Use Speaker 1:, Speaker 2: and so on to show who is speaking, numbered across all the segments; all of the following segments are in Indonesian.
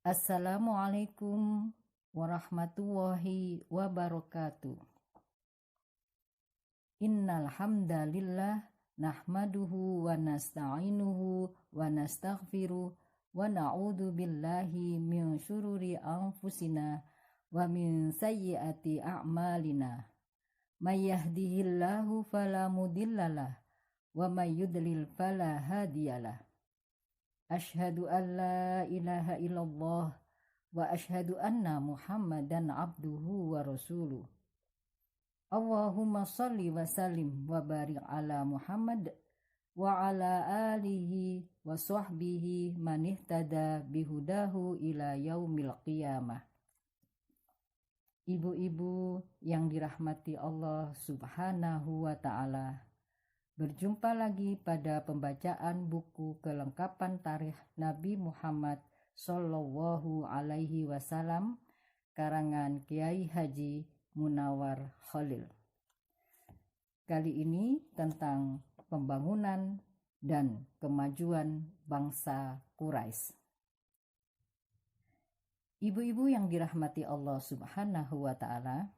Speaker 1: Assalamualaikum warahmatullahi wabarakatuh. Innal hamdalillah nahmaduhu wa nasta'inuhu wa nastaghfiruh wa na'udzu billahi min syururi anfusina wa min sayyiati a'malina. May yahdihillahu fala mudhillalah wa may yudlil fala hadiyalah. Asyhadu an la ilaha illallah wa asyhadu anna Muhammadan abduhu wa rasuluh. Allahumma salli wa sallim wa barik ala Muhammad wa ala alihi wa sahbihi man ihtada bihudahu ila yaumil qiyamah. Ibu-ibu yang dirahmati Allah Subhanahu wa ta'ala, berjumpa lagi pada pembacaan buku kelengkapan tarikh Nabi Muhammad Sallallahu Alaihi Wasallam karangan Kiai Haji Munawar Khalil. Kali ini tentang pembangunan dan kemajuan bangsa Quraisy. Ibu-ibu yang dirahmati Allah Subhanahu wa ta'ala,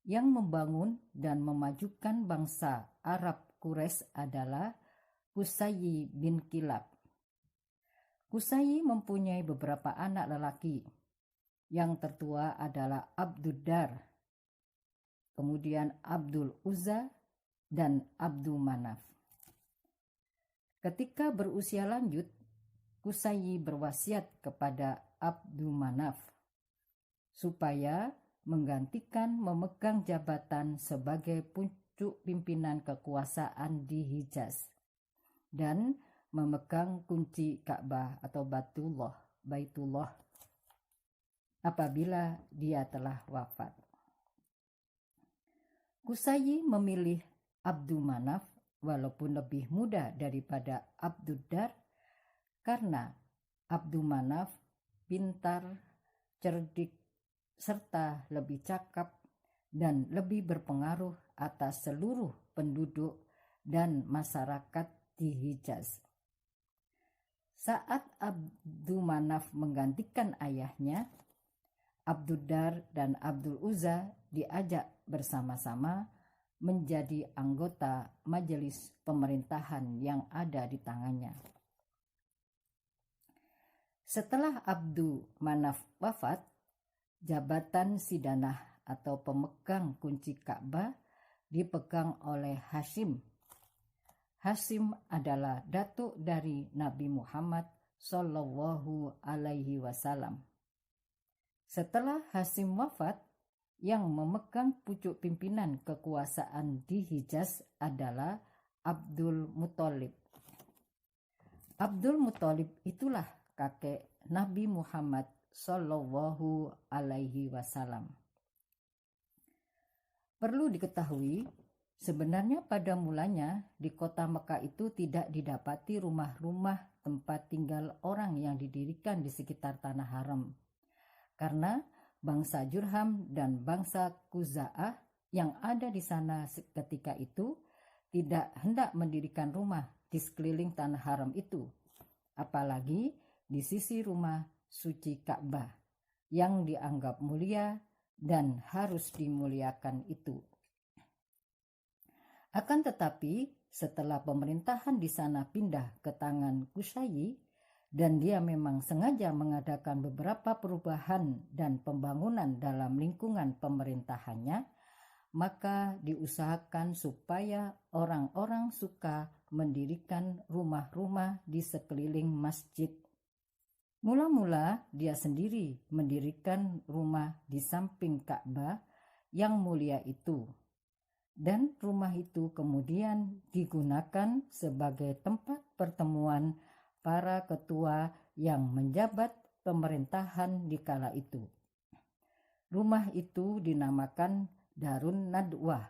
Speaker 1: yang membangun dan memajukan bangsa Arab Quraisy adalah Qusayy bin Kilab. Qusayy mempunyai beberapa anak lelaki. Yang tertua adalah Abduddar, kemudian Abdul Uzza, dan Abdu Manaf. Ketika berusia lanjut, Qusayy berwasiat kepada Abdu Manaf supaya menggantikan memegang jabatan sebagai pucuk pimpinan kekuasaan di Hijaz dan memegang kunci Ka'bah atau Baitullah apabila dia telah wafat. Qusayy memilih Abdu Manaf walaupun lebih muda daripada Abduddar karena Abdu Manaf pintar, cerdik, serta lebih cakap dan lebih berpengaruh atas seluruh penduduk dan masyarakat di Hijaz. Saat Abdu Manaf menggantikan ayahnya, Abduddar dan Abdul Uzza diajak bersama-sama menjadi anggota majelis pemerintahan yang ada di tangannya. Setelah Abdu Manaf wafat, jabatan Sidanah atau pemegang kunci Ka'bah dipegang oleh Hashim. Hashim adalah datuk dari Nabi Muhammad Sallallahu Alaihi Wasallam. Setelah Hashim wafat, yang memegang pucuk pimpinan kekuasaan di Hijaz adalah Abdul Muthalib. Abdul Muthalib itulah kakek Nabi Muhammad Sallallahu Alaihi Wasallam. Perlu diketahui, sebenarnya pada mulanya di kota Mekah itu tidak didapati rumah-rumah tempat tinggal orang yang didirikan di sekitar tanah haram. Karena bangsa Jurham dan bangsa Khuza'ah yang ada di sana ketika itu tidak hendak mendirikan rumah di sekeliling tanah haram itu, apalagi di sisi rumah suci Ka'bah yang dianggap mulia dan harus dimuliakan itu. Akan tetapi setelah pemerintahan di sana pindah ke tangan Qusayy dan dia memang sengaja mengadakan beberapa perubahan dan pembangunan dalam lingkungan pemerintahannya, maka diusahakan supaya orang-orang suka mendirikan rumah-rumah di sekeliling masjid. Mula-mula dia sendiri mendirikan rumah di samping Ka'bah yang mulia itu. Dan rumah itu kemudian digunakan sebagai tempat pertemuan para ketua yang menjabat pemerintahan di kala itu. Rumah itu dinamakan Darun Nadwah.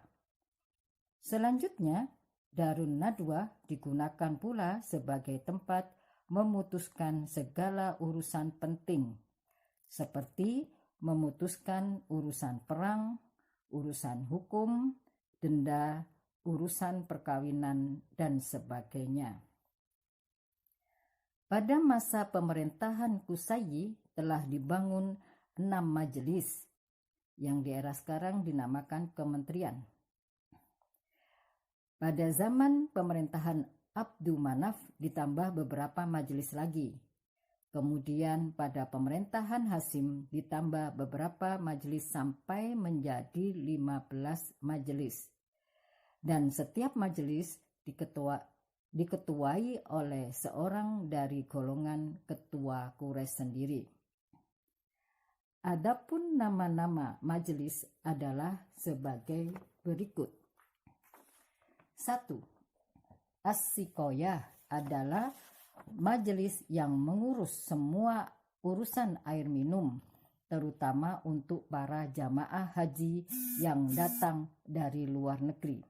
Speaker 1: Selanjutnya, Darun Nadwah digunakan pula sebagai tempat memutuskan segala urusan penting, seperti memutuskan urusan perang, urusan hukum, denda, urusan perkawinan, dan sebagainya. Pada masa pemerintahan Qusay telah dibangun 6 majelis yang di era sekarang dinamakan kementerian. Pada zaman pemerintahan Abdu Manaf ditambah beberapa majelis lagi. Kemudian pada pemerintahan Hasim ditambah beberapa majelis sampai menjadi 15 majelis. Dan setiap majelis diketuai oleh seorang dari golongan ketua Quraisy sendiri. Adapun nama-nama majelis adalah sebagai berikut. 1. As-Siqoyah adalah majelis yang mengurus semua urusan air minum, terutama untuk para jamaah haji yang datang dari luar negeri.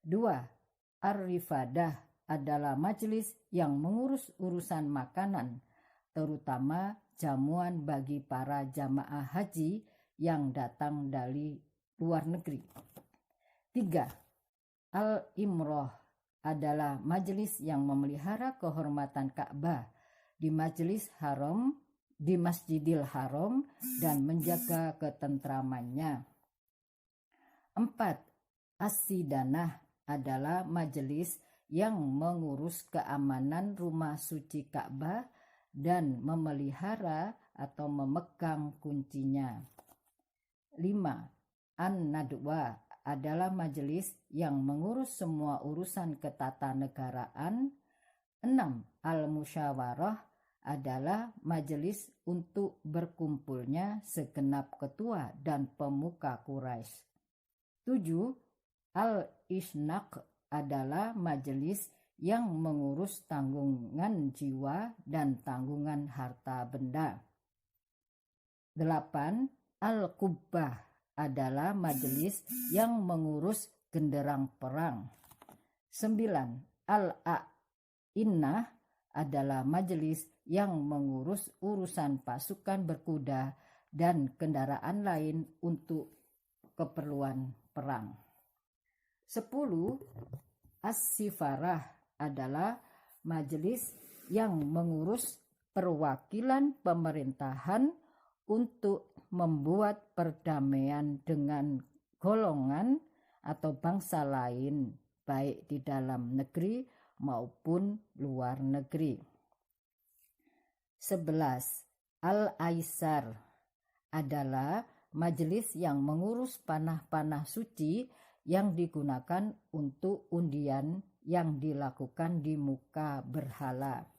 Speaker 1: 2. Ar-Rifadah adalah majelis yang mengurus urusan makanan, terutama jamuan bagi para jamaah haji yang datang dari luar negeri. 3. Al-Imroh adalah majelis yang memelihara kehormatan Ka'bah di Masjidil Haram dan menjaga ketentramannya. 4. As-Sidanah adalah majelis yang mengurus keamanan rumah suci Ka'bah dan memelihara atau memegang kuncinya. 5. An-Nadwa adalah majelis yang mengurus semua urusan ketatanegaraan. 6. Al-Musyawarah adalah majelis untuk berkumpulnya segenap ketua dan pemuka Quraisy. 7. Al-Isnaq adalah majelis yang mengurus tanggungan jiwa dan tanggungan harta benda. 8. Al-Qubbah adalah majelis yang mengurus genderang perang. 9. Al-A'innah adalah majelis yang mengurus urusan pasukan berkuda dan kendaraan lain untuk keperluan perang. 10. As-Sifarah adalah majelis yang mengurus perwakilan pemerintahan untuk membuat perdamaian dengan golongan atau bangsa lain, baik di dalam negeri maupun luar negeri. 11. Al-Aisar adalah majelis yang mengurus panah-panah suci yang digunakan untuk undian yang dilakukan di muka berhala.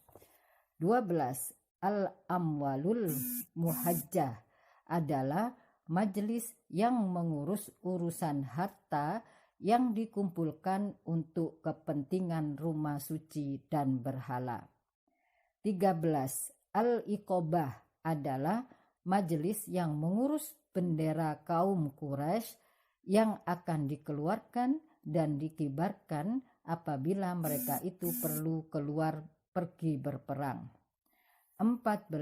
Speaker 1: 12. Al-Amwalul Muhajjah adalah majelis yang mengurus urusan harta yang dikumpulkan untuk kepentingan rumah suci dan berhala. 13. Al-Iqobah adalah majelis yang mengurus bendera kaum Quraisy yang akan dikeluarkan dan dikibarkan apabila mereka itu perlu keluar pergi berperang. 14.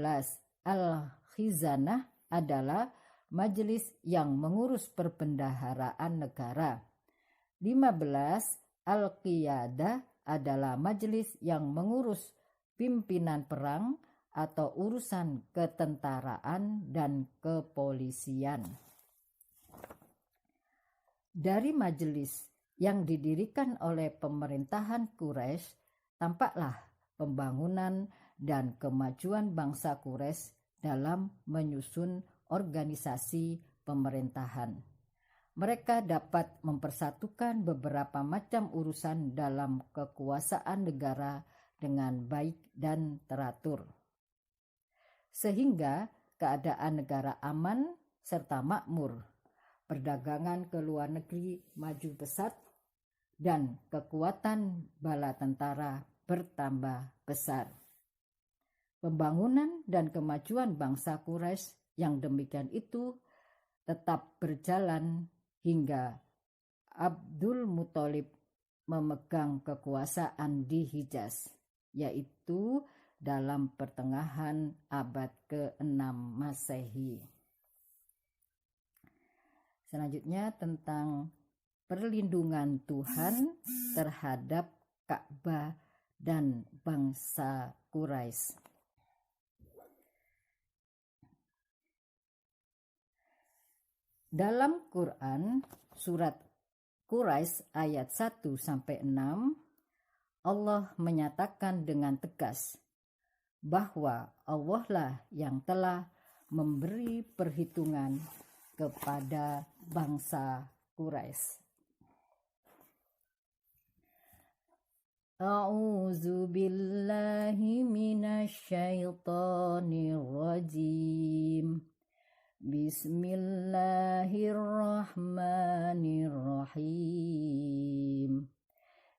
Speaker 1: Al-Khizanah adalah majelis yang mengurus perbendaharaan negara. 15. Al-Qiyadah adalah majelis yang mengurus pimpinan perang atau urusan ketentaraan dan kepolisian. Dari majelis yang didirikan oleh pemerintahan Quraisy, tampaklah pembangunan dan kemajuan bangsa Quraisy dalam menyusun organisasi pemerintahan. Mereka dapat mempersatukan beberapa macam urusan dalam kekuasaan negara dengan baik dan teratur, sehingga keadaan negara aman serta makmur, perdagangan ke luar negeri maju pesat, dan kekuatan bala tentara bertambah besar. Pembangunan dan kemajuan bangsa Quraisy yang demikian itu tetap berjalan hingga Abdul Muthalib memegang kekuasaan di Hijaz, yaitu dalam pertengahan abad ke-6 Masehi. Selanjutnya tentang perlindungan Tuhan terhadap Ka'bah dan bangsa Quraisy. Dalam Quran surat Quraisy ayat 1-6, Allah menyatakan dengan tegas bahwa Allah lah yang telah memberi perhitungan kepada bangsa Quraisy. A'udzu billahi minasyaitonir rajim. Bismillahirrahmanirrahim.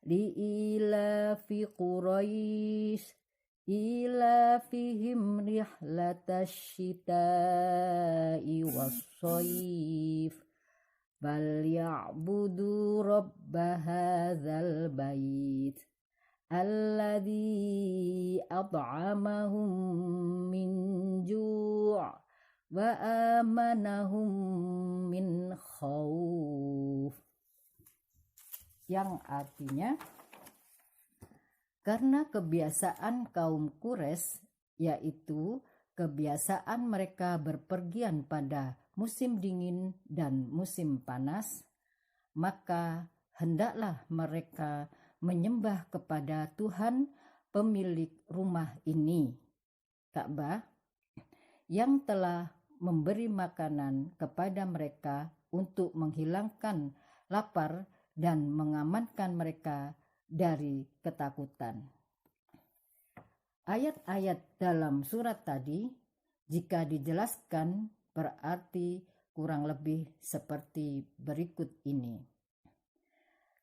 Speaker 1: Li'ilafi Quraisy ilafihim rihlatash syita'i was-shayf falya'budu rabba hadzal bait alladzi at'amahum min ju' wa amanahum min khauf. Yang artinya, karena kebiasaan kaum Quraisy, yaitu kebiasaan mereka berpergian pada musim dingin dan musim panas, maka hendaklah mereka menyembah kepada Tuhan pemilik rumah ini, Ka'bah, yang telah memberi makanan kepada mereka untuk menghilangkan lapar dan mengamankan mereka dari ketakutan. Ayat-ayat dalam surat tadi, jika dijelaskan, berarti kurang lebih seperti berikut ini.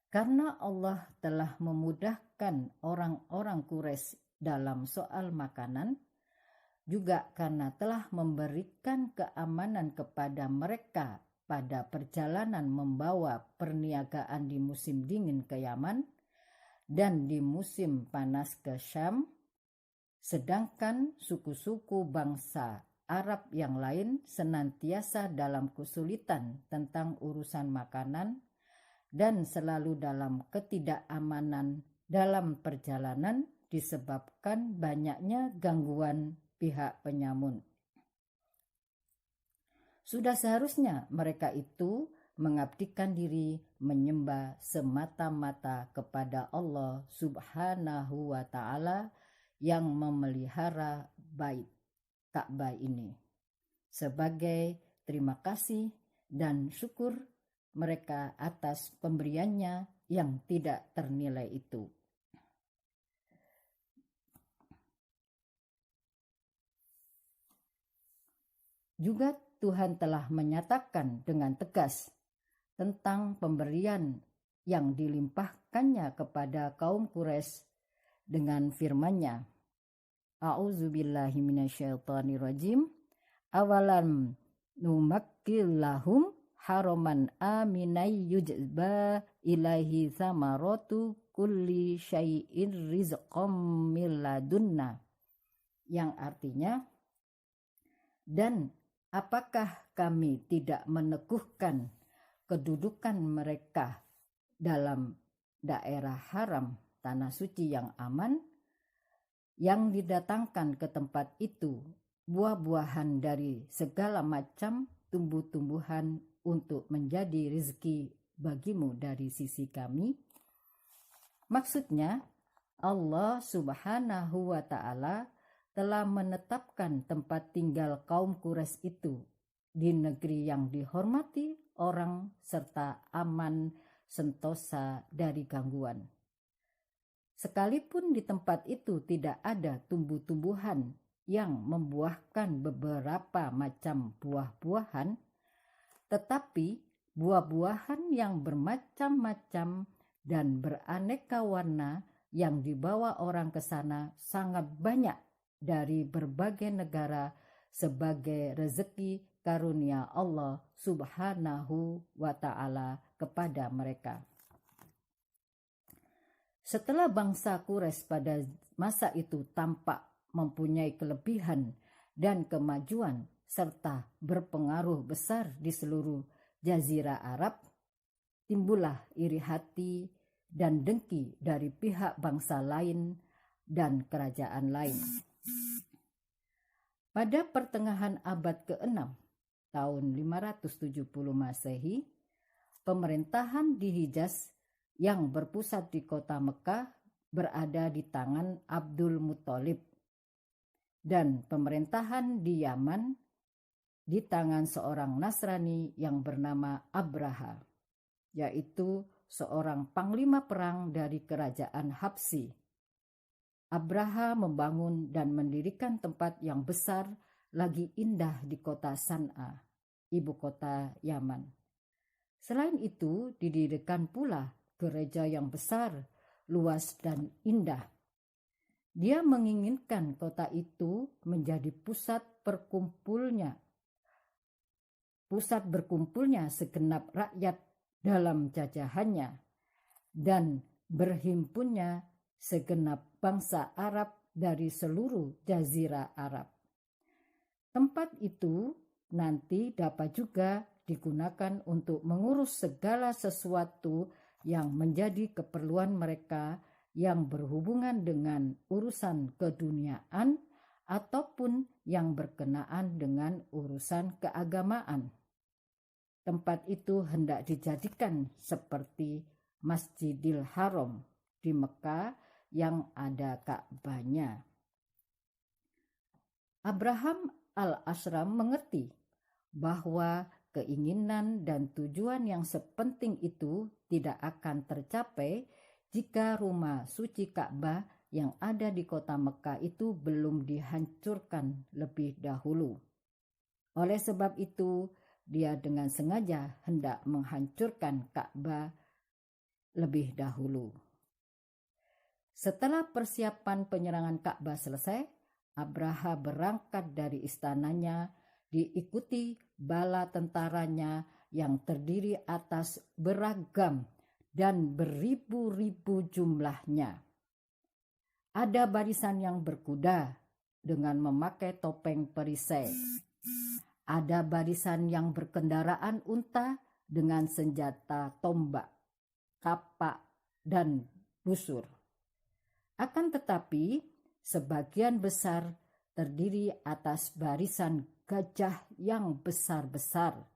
Speaker 1: Karena Allah telah memudahkan orang-orang Quraisy dalam soal makanan, juga karena telah memberikan keamanan kepada mereka pada perjalanan membawa perniagaan di musim dingin ke Yaman dan di musim panas ke Syam, sedangkan suku-suku bangsa Arab yang lain senantiasa dalam kesulitan tentang urusan makanan dan selalu dalam ketidakamanan dalam perjalanan disebabkan banyaknya gangguan pihak penyamun. Sudah seharusnya mereka itu mengabdikan diri menyembah semata-mata kepada Allah Subhanahu wa Ta'ala yang memelihara bait Ka'bah ini, sebagai terima kasih dan syukur mereka atas pemberiannya yang tidak ternilai itu. Juga Tuhan telah menyatakan dengan tegas tentang pemberian yang dilimpahkannya kepada kaum Quraisy dengan firman-Nya, A'udzubillahi minasyaitonirrajim. Awalam numakkil lahum haraman aminai yujba ilaihi samaratu kulli syai'in rizqam min ladunna. Yang artinya, dan apakah kami tidak meneguhkan kedudukan mereka dalam daerah haram, tanah suci yang aman, yang didatangkan ke tempat itu buah-buahan dari segala macam tumbuh-tumbuhan untuk menjadi rezeki bagimu dari sisi kami. Maksudnya, Allah Subhanahu wa Ta'ala telah menetapkan tempat tinggal kaum Quraisy itu di negeri yang dihormati orang serta aman sentosa dari gangguan. Sekalipun di tempat itu tidak ada tumbuh-tumbuhan yang membuahkan beberapa macam buah-buahan, tetapi buah-buahan yang bermacam-macam dan beraneka warna yang dibawa orang ke sana sangat banyak dari berbagai negara sebagai rezeki karunia Allah Subhanahu wa Ta'ala kepada mereka. Setelah bangsa Quraisy pada masa itu tampak mempunyai kelebihan dan kemajuan serta berpengaruh besar di seluruh Jazirah Arab, timbullah iri hati dan dengki dari pihak bangsa lain dan kerajaan lain. Pada pertengahan abad ke-6, tahun 570 Masehi, pemerintahan di Hijaz yang berpusat di kota Mekah berada di tangan Abdul Muthalib, dan pemerintahan di Yaman di tangan seorang Nasrani yang bernama Abraha, yaitu seorang panglima perang dari kerajaan Habsyi. Abraha membangun dan mendirikan tempat yang besar lagi indah di kota San'a, ibu kota Yaman. Selain itu, didirikan pula gereja yang besar, luas dan indah. Dia menginginkan kota itu menjadi pusat berkumpulnya segenap rakyat dalam jajahannya dan berhimpunnya segenap bangsa Arab dari seluruh jazirah Arab. Tempat itu nanti dapat juga digunakan untuk mengurus segala sesuatu yang menjadi keperluan mereka yang berhubungan dengan urusan keduniaan ataupun yang berkenaan dengan urusan keagamaan. Tempat itu hendak dijadikan seperti Masjidil Haram di Mekah yang ada Ka'bahnya. Abraham al-Ashram mengerti bahwa keinginan dan tujuan yang sepenting itu tidak akan tercapai jika rumah suci Ka'bah yang ada di kota Mekah itu belum dihancurkan lebih dahulu. Oleh sebab itu, dia dengan sengaja hendak menghancurkan Ka'bah lebih dahulu. Setelah persiapan penyerangan Ka'bah selesai, Abraha berangkat dari istananya diikuti bala tentaranya yang terdiri atas beragam dan beribu-ribu jumlahnya. Ada barisan yang berkuda dengan memakai topeng perisai. Ada barisan yang berkendaraan unta dengan senjata tombak, kapak, dan busur. Akan tetapi, sebagian besar terdiri atas barisan gajah yang besar-besar,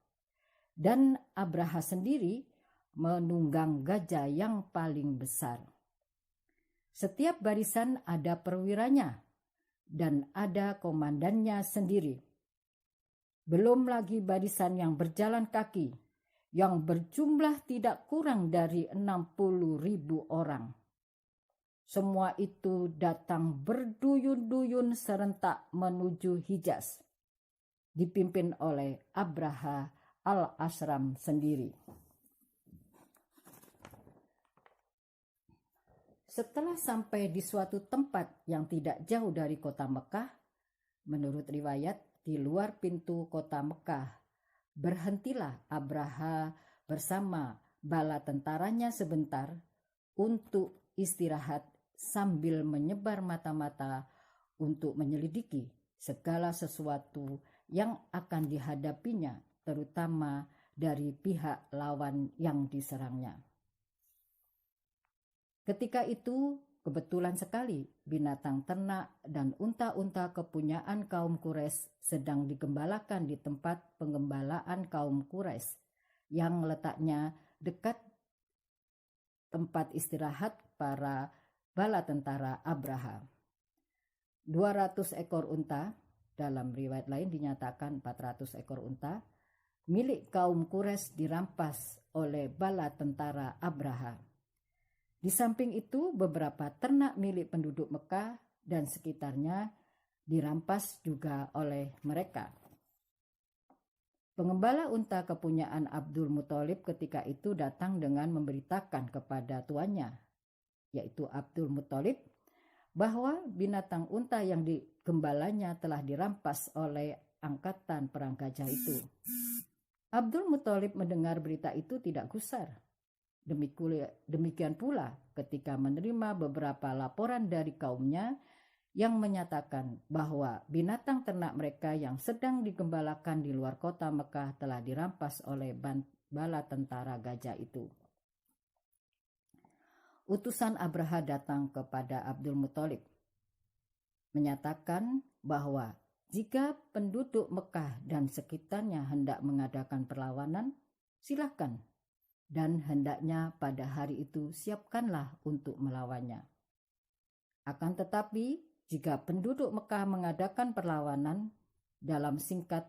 Speaker 1: dan Abraha sendiri menunggang gajah yang paling besar. Setiap barisan ada perwiranya dan ada komandannya sendiri. Belum lagi barisan yang berjalan kaki yang berjumlah tidak kurang dari 60.000 orang. Semua itu datang berduyun-duyun serentak menuju Hijaz, dipimpin oleh Abraha al-Ashram sendiri. Setelah sampai di suatu tempat yang tidak jauh dari kota Mekah, menurut riwayat di luar pintu kota Mekah, berhentilah Abraha bersama bala tentaranya sebentar untuk istirahat sambil menyebar mata-mata untuk menyelidiki segala sesuatu yang akan dihadapinya, terutama dari pihak lawan yang diserangnya. Ketika itu, kebetulan sekali binatang ternak dan unta-unta kepunyaan kaum Quraisy sedang digembalakan di tempat penggembalaan kaum Quraisy yang letaknya dekat tempat istirahat para bala tentara Abraha. 200 ekor unta, dalam riwayat lain dinyatakan 400 ekor unta, milik kaum Quraisy dirampas oleh bala tentara Abraha. Di samping itu, beberapa ternak milik penduduk Mekah dan sekitarnya dirampas juga oleh mereka. Pengembala unta kepunyaan Abdul Muthalib ketika itu datang dengan memberitakan kepada tuannya, yaitu Abdul Muthalib, bahwa binatang unta yang digembalanya telah dirampas oleh angkatan perang gajah itu. Abdul Muthalib mendengar berita itu tidak gusar. Demikian pula ketika menerima beberapa laporan dari kaumnya yang menyatakan bahwa binatang ternak mereka yang sedang digembalakan di luar kota Mekah telah dirampas oleh bala tentara gajah itu. Utusan Abraha datang kepada Abdul Muthalib menyatakan bahwa jika penduduk Mekah dan sekitarnya hendak mengadakan perlawanan, silakan, dan hendaknya pada hari itu siapkanlah untuk melawannya. Akan tetapi, jika penduduk Mekah mengadakan perlawanan, dalam singkat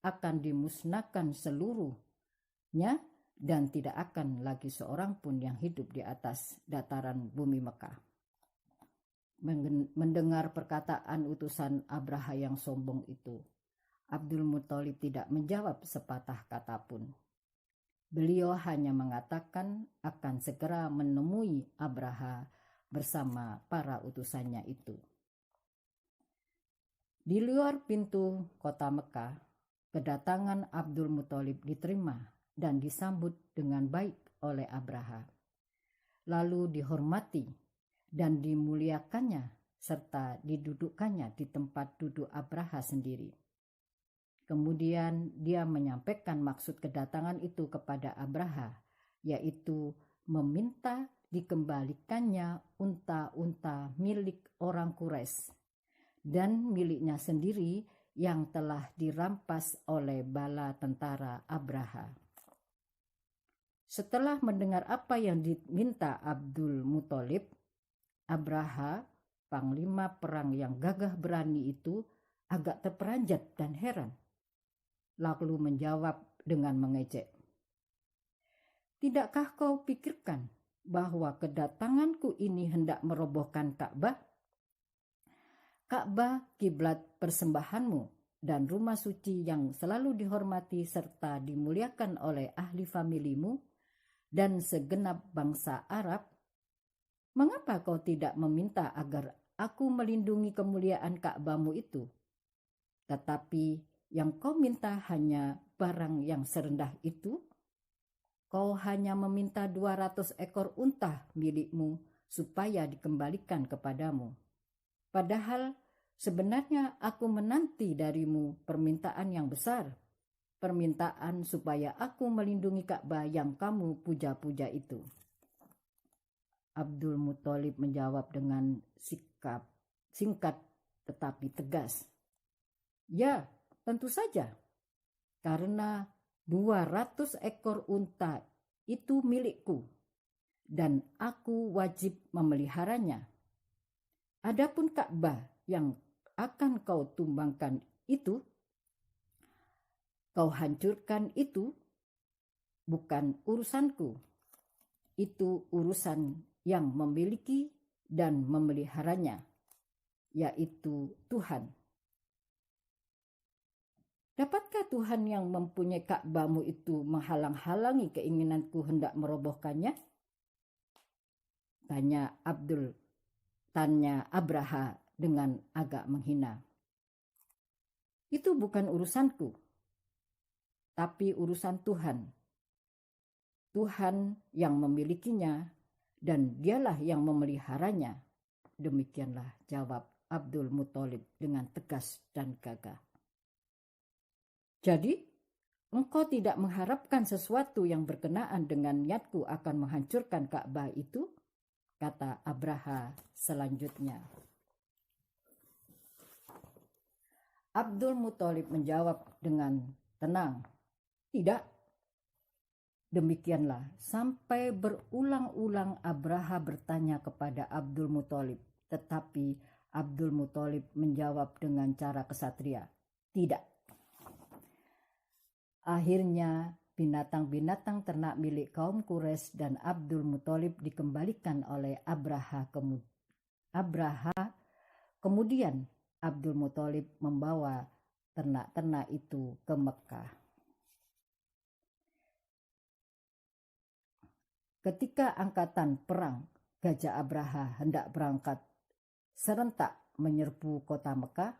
Speaker 1: akan dimusnahkan seluruhnya dan tidak akan lagi seorang pun yang hidup di atas dataran bumi Mekah. Mendengar perkataan utusan Abraha yang sombong itu, Abdul Muthalib tidak menjawab sepatah kata pun. Beliau hanya mengatakan akan segera menemui Abraha bersama para utusannya itu. Di luar pintu kota Mekah, kedatangan Abdul Muthalib diterima dan disambut dengan baik oleh Abraha. Lalu dihormati dan dimuliakannya serta didudukkannya di tempat duduk Abraha sendiri. Kemudian dia menyampaikan maksud kedatangan itu kepada Abraha, yaitu meminta dikembalikannya unta-unta milik orang Quraisy dan miliknya sendiri yang telah dirampas oleh bala tentara Abraha. Setelah mendengar apa yang diminta Abdul Muthalib, Abraha, panglima perang yang gagah berani itu, agak terperanjat dan heran. Lalu menjawab dengan mengejek, "Tidakkah kau pikirkan bahwa kedatanganku ini hendak merobohkan Ka'bah? Ka'bah kiblat persembahanmu dan rumah suci yang selalu dihormati serta dimuliakan oleh ahli familimu dan segenap bangsa Arab. Mengapa kau tidak meminta agar aku melindungi kemuliaan Ka'bahmu itu? Tetapi yang kau minta hanya barang yang serendah itu. Kau hanya meminta 200 ekor unta milikmu supaya dikembalikan kepadamu. Padahal sebenarnya aku menanti darimu permintaan yang besar, permintaan supaya aku melindungi Ka'bah yang kamu puja-puja itu." Abdul Muthalib menjawab dengan sikap singkat tetapi tegas, "Ya, tentu saja, karena 200 ekor unta itu milikku dan aku wajib memeliharanya. Adapun Ka'bah yang akan kau tumbangkan itu, kau hancurkan itu bukan urusanku. Itu urusan yang memiliki dan memeliharanya, yaitu Tuhan. Dapatkah Tuhan yang mempunyai Ka'bahmu itu menghalang-halangi keinginanku hendak merobohkannya?" Tanya Abraha dengan agak menghina. "Itu bukan urusanku, tapi urusan Tuhan. Tuhan yang memilikinya dan dialah yang memeliharanya." Demikianlah jawab Abdul Muthalib dengan tegas dan gagah. "Jadi, engkau tidak mengharapkan sesuatu yang berkenaan dengan niatku akan menghancurkan Ka'bah itu?" kata Abraha selanjutnya. Abdul Muthalib menjawab dengan tenang, "Tidak." Demikianlah sampai berulang-ulang Abraha bertanya kepada Abdul Muthalib, tetapi Abdul Muthalib menjawab dengan cara kesatria, "Tidak." Akhirnya binatang-binatang ternak milik kaum Quraisy dan Abdul Muthalib dikembalikan oleh Abraha. Kemudian Abdul Muthalib membawa ternak-ternak itu ke Mekah. Ketika angkatan perang Gajah Abraha hendak berangkat serentak menyerbu kota Mekah,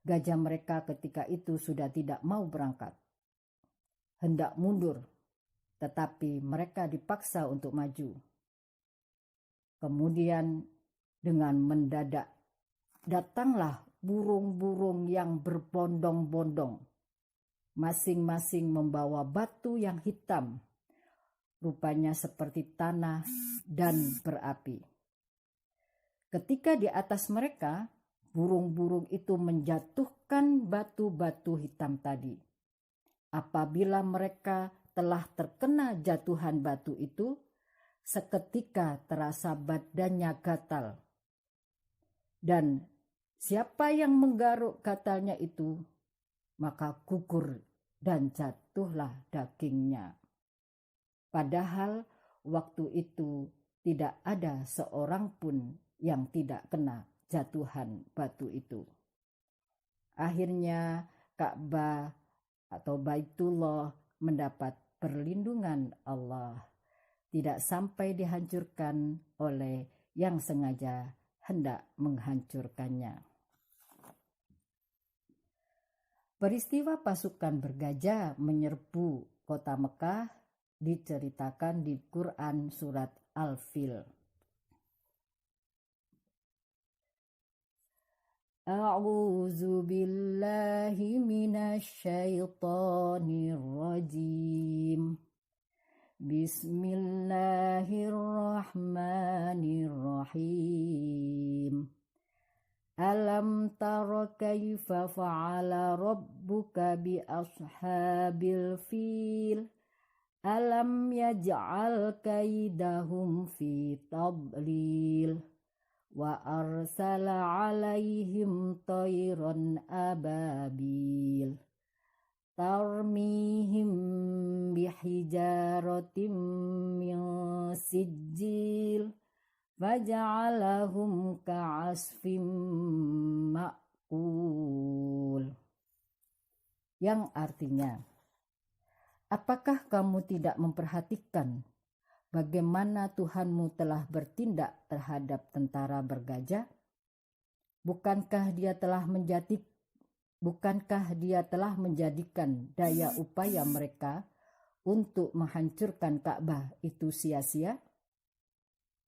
Speaker 1: gajah mereka ketika itu sudah tidak mau berangkat, hendak mundur, tetapi mereka dipaksa untuk maju. Kemudian dengan mendadak datanglah burung-burung yang berbondong-bondong, masing-masing membawa batu yang hitam, rupanya seperti tanah dan berapi. Ketika di atas mereka, burung-burung itu menjatuhkan batu-batu hitam tadi. Apabila mereka telah terkena jatuhan batu itu, seketika terasa badannya gatal. Dan siapa yang menggaruk gatalnya itu, maka gugur dan jatuhlah dagingnya. Padahal waktu itu tidak ada seorang pun yang tidak kena jatuhan batu itu. Akhirnya Ka'bah atau Baitullah mendapat perlindungan Allah, tidak sampai dihancurkan oleh yang sengaja hendak menghancurkannya. Peristiwa pasukan bergajah menyerbu kota Mekah diceritakan di Quran surat Al-Fil. A'udzu billahi minasy syaithanir rajim. Bismillahirrahmanirrahim. Alam tara kaifa fa'ala rabbuka bi ashabil fil. Alam yaj'al kaidahum fi tadlil. Wa arsala alaihim tayran ababil. Tarmihim bihijaratim min sijil. Faja'alahum ka'asfim ma'kul. Yang artinya, apakah kamu tidak memperhatikan bagaimana Tuhanmu telah bertindak terhadap tentara bergajah? Bukankah dia telah menjadikan daya upaya mereka untuk menghancurkan Ka'bah itu sia-sia?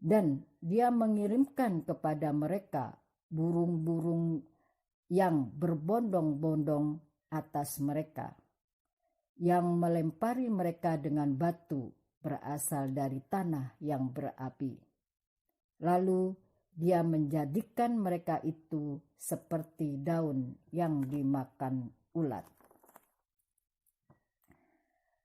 Speaker 1: Dan dia mengirimkan kepada mereka burung-burung yang berbondong-bondong atas mereka, yang melempari mereka dengan batu berasal dari tanah yang berapi. Lalu dia menjadikan mereka itu seperti daun yang dimakan ulat.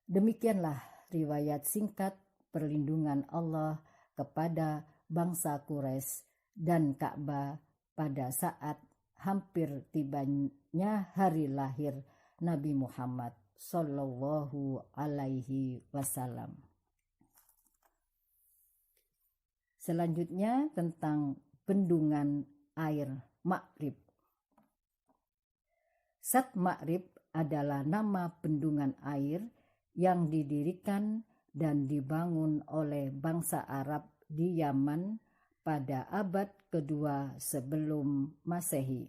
Speaker 1: Demikianlah riwayat singkat perlindungan Allah kepada bangsa Quraisy dan Ka'bah pada saat hampir tibanya hari lahir Nabi Muhammad Sallallahu Alaihi Wasallam. Selanjutnya tentang bendungan air Ma'rib. Sat Ma'rib adalah nama bendungan air yang didirikan dan dibangun oleh bangsa Arab di Yaman pada abad kedua sebelum Masehi.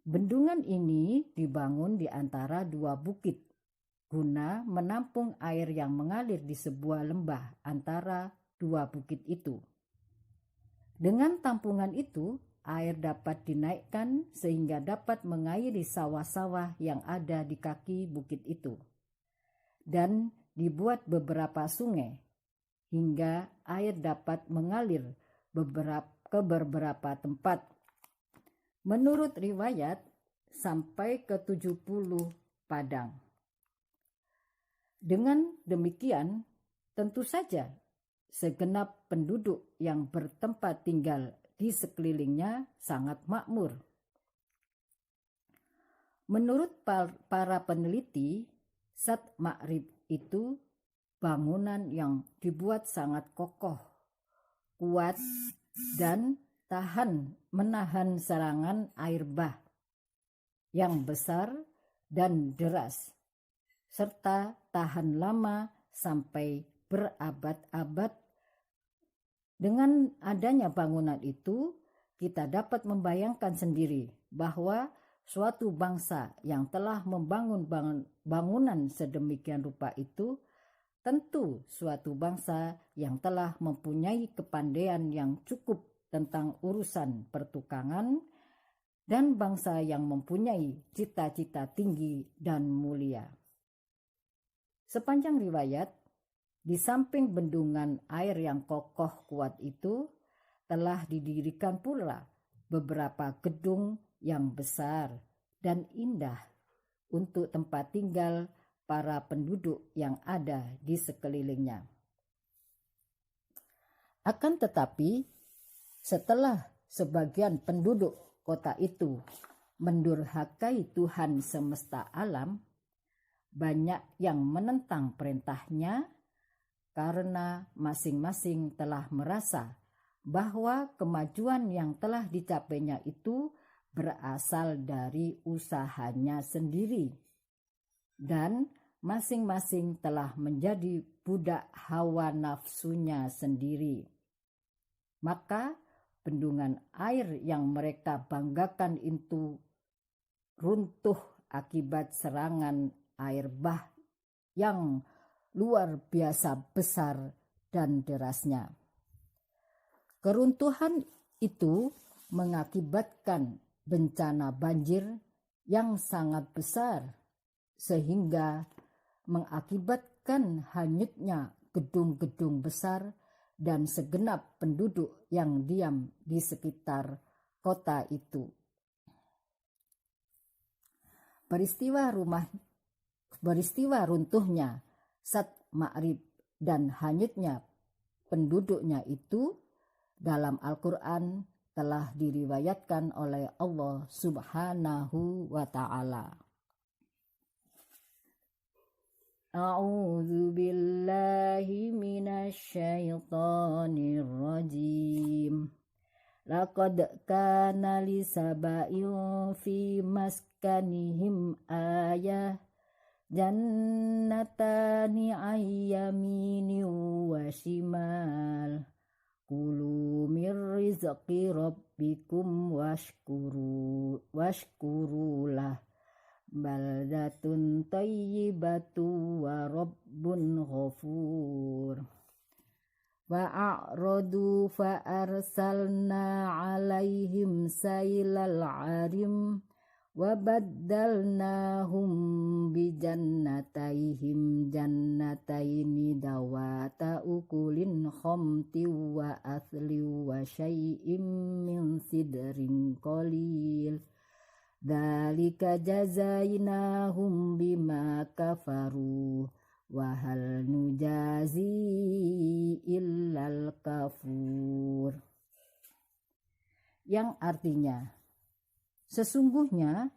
Speaker 1: Bendungan ini dibangun di antara dua bukit guna menampung air yang mengalir di sebuah lembah antara dua bukit itu. Dengan tampungan itu, air dapat dinaikkan sehingga dapat mengairi sawah-sawah yang ada di kaki bukit itu. Dan dibuat beberapa sungai hingga air dapat mengalir ke beberapa tempat. Menurut riwayat sampai ke 70 padang. Dengan demikian, tentu saja segenap penduduk yang bertempat tinggal di sekelilingnya sangat makmur. Menurut para peneliti, Sat Ma'rib itu bangunan yang dibuat sangat kokoh, kuat, dan menahan serangan air bah yang besar dan deras, serta tahan lama sampai berabad-abad. Dengan adanya bangunan itu, kita dapat membayangkan sendiri bahwa suatu bangsa yang telah membangun bangunan sedemikian rupa itu tentu suatu bangsa yang telah mempunyai kepandaian yang cukup tentang urusan pertukangan dan bangsa yang mempunyai cita-cita tinggi dan mulia. Sepanjang riwayat, di samping bendungan air yang kokoh kuat itu telah didirikan pula beberapa gedung yang besar dan indah untuk tempat tinggal para penduduk yang ada di sekelilingnya. Akan tetapi, setelah sebagian penduduk kota itu mendurhakai Tuhan semesta alam, banyak yang menentang perintahnya karena masing-masing telah merasa bahwa kemajuan yang telah dicapainya itu berasal dari usahanya sendiri, dan masing-masing telah menjadi budak hawa nafsunya sendiri. Maka bendungan air yang mereka banggakan itu runtuh akibat serangan air bah yang luar biasa besar dan derasnya. Keruntuhan itu mengakibatkan bencana banjir yang sangat besar, sehingga mengakibatkan hanyutnya gedung-gedung besar dan segenap penduduk yang diam di sekitar kota itu. Peristiwa runtuhnya Sat Ma'rib dan hanyutnya penduduknya itu dalam Al-Quran telah diriwayatkan oleh Allah Subhanahu wa ta'ala. A'udzu billahi minasy syaithanir rajim. Laqad kana li saba'in fi maskanihim ayah jannatani ayyamini wa shimal. Kulu mir rizqi rabbikum washkurulah. Baldatun tayyibatu wa rabbun ghafur. Fa'aradu fa'arsalna alaihim sailal arim wa baddalnahum bijannatayhim jannataini dawata ukulin khamti wa athli wa syai'im min sidrin qalil. Dzalika jazainahum bima kafaru wa hal nujazi illal kafur. Yang artinya, sesungguhnya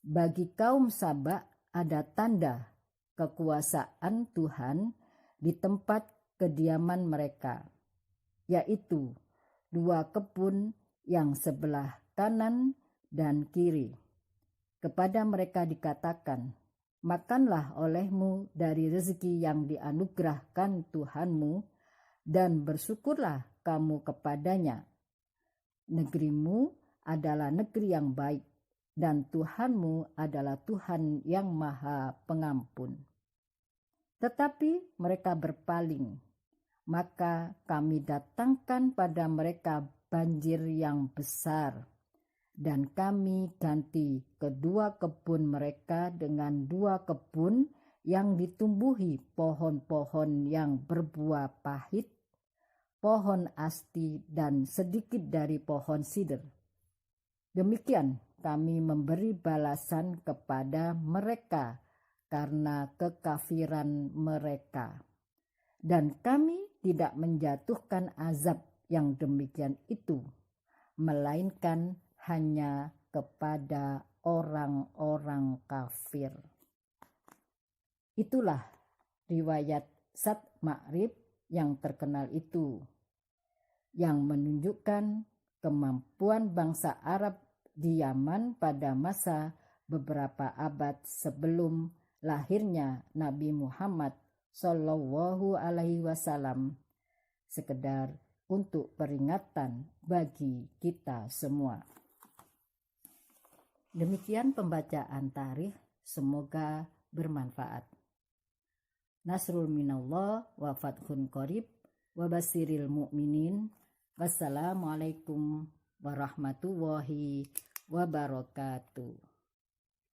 Speaker 1: bagi kaum Saba ada tanda kekuasaan Tuhan di tempat kediaman mereka, yaitu 2 kebun yang sebelah kanan dan kiri. Kepada mereka dikatakan, makanlah olehmu dari rezeki yang dianugerahkan Tuhanmu dan bersyukurlah kamu kepadanya. Negerimu adalah negeri yang baik dan Tuhanmu adalah Tuhan yang Maha Pengampun. Tetapi mereka berpaling, maka kami datangkan pada mereka banjir yang besar. Dan kami ganti kedua kebun mereka dengan 2 kebun yang ditumbuhi pohon-pohon yang berbuah pahit, pohon asti dan sedikit dari pohon sider. Demikian kami memberi balasan kepada mereka karena kekafiran mereka. Dan kami tidak menjatuhkan azab yang demikian itu, melainkan hanya kepada orang-orang kafir. Itulah riwayat Sat Ma'rib yang terkenal itu, yang menunjukkan kemampuan bangsa Arab di Yaman pada masa beberapa abad sebelum lahirnya Nabi Muhammad Shallallahu Alaihi Wasallam, sekedar untuk peringatan bagi kita semua. Demikian pembacaan tarikh, semoga bermanfaat. Nasrul minallah wa fathun qarib wa basiril mu'minin. Wassalamualaikum warahmatullahi wabarakatuh.